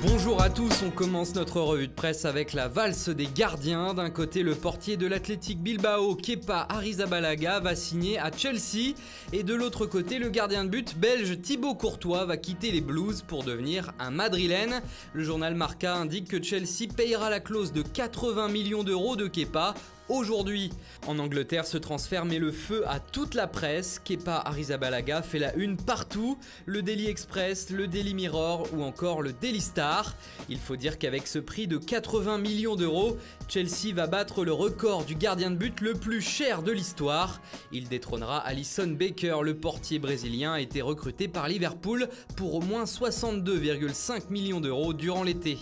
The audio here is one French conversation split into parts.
Bonjour à tous, on commence notre revue de presse avec la valse des gardiens. D'un côté, le portier de l'Athletic Bilbao, Kepa Arrizabalaga, va signer à Chelsea. Et de l'autre côté, le gardien de but belge Thibaut Courtois va quitter les Blues pour devenir un Madrilène. Le journal Marca indique que Chelsea payera la clause de 80 millions d'euros de Kepa aujourd'hui. En Angleterre, ce transfert met le feu à toute la presse. Kepa Arrizabalaga fait la une partout, le Daily Express, le Daily Mirror ou encore le Daily Star. Il faut dire qu'avec ce prix de 80 millions d'euros, Chelsea va battre le record du gardien de but le plus cher de l'histoire. Il détrônera Alisson Becker, le portier brésilien a été recruté par Liverpool pour au moins 62,5 millions d'euros durant l'été.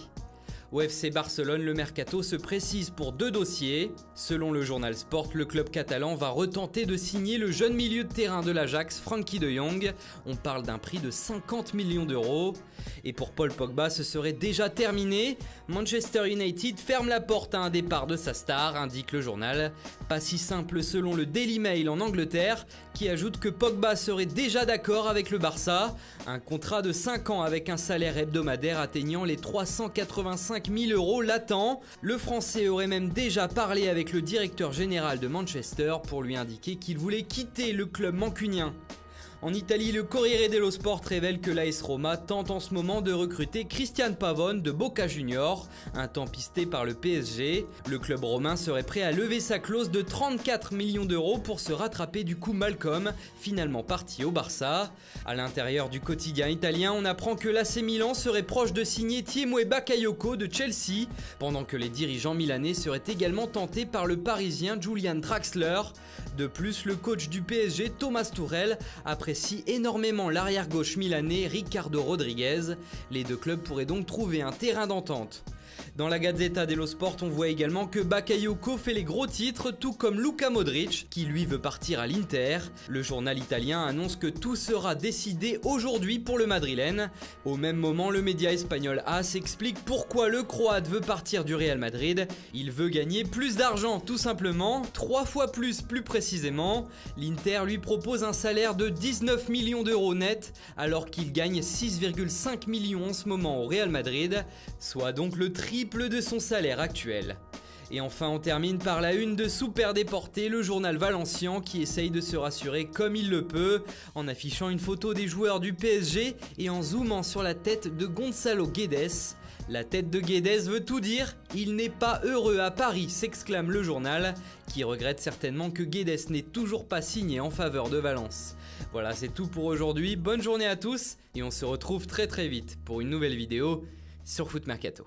Au FC Barcelone, le mercato se précise pour deux dossiers. Selon le journal Sport, le club catalan va retenter de signer le jeune milieu de terrain de l'Ajax, Frenkie de Jong. On parle d'un prix de 50 millions d'euros. Et pour Paul Pogba, ce serait déjà terminé. Manchester United ferme la porte à un départ de sa star, indique le journal. Pas si simple selon le Daily Mail en Angleterre, qui ajoute que Pogba serait déjà d'accord avec le Barça. Un contrat de 5 ans avec un salaire hebdomadaire atteignant les 385 000 euros latents. Le Français aurait même déjà parlé avec le directeur général de Manchester pour lui indiquer qu'il voulait quitter le club mancunien. En Italie, le Corriere dello Sport révèle que l'AS Roma tente en ce moment de recruter Christian Pavone de Boca Juniors, un temps pisté par le PSG. Le club romain serait prêt à lever sa clause de 34 millions d'euros pour se rattraper du coup Malcolm, finalement parti au Barça. À l'intérieur du quotidien italien, on apprend que l'AC Milan serait proche de signer Tiémoué Bakayoko de Chelsea, pendant que les dirigeants milanais seraient également tentés par le parisien Julian Draxler. De plus, le coach du PSG, Thomas Tuchel, apprécie énormément l'arrière-gauche milanais Ricardo Rodriguez. Les deux clubs pourraient donc trouver un terrain d'entente. Dans la Gazzetta dello Sport, on voit également que Bakayoko fait les gros titres, tout comme Luka Modric, qui lui veut partir à l'Inter. Le journal italien annonce que tout sera décidé aujourd'hui pour le Madrilène. Au même moment, le média espagnol AS explique pourquoi le Croate veut partir du Real Madrid. Il veut gagner plus d'argent, tout simplement, 3 fois plus précisément. L'Inter lui propose un salaire de 19 millions d'euros net, alors qu'il gagne 6,5 millions en ce moment au Real Madrid, soit donc le triple de son salaire actuel. Et enfin, on termine par la une de Super Déporté, le journal valencien qui essaye de se rassurer comme il le peut, en affichant une photo des joueurs du PSG et en zoomant sur la tête de Gonzalo Guedes. La tête de Guedes veut tout dire, il n'est pas heureux à Paris, s'exclame le journal, qui regrette certainement que Guedes n'ait toujours pas signé en faveur de Valence. Voilà, c'est tout pour aujourd'hui, bonne journée à tous, et on se retrouve très vite pour une nouvelle vidéo sur Foot Mercato.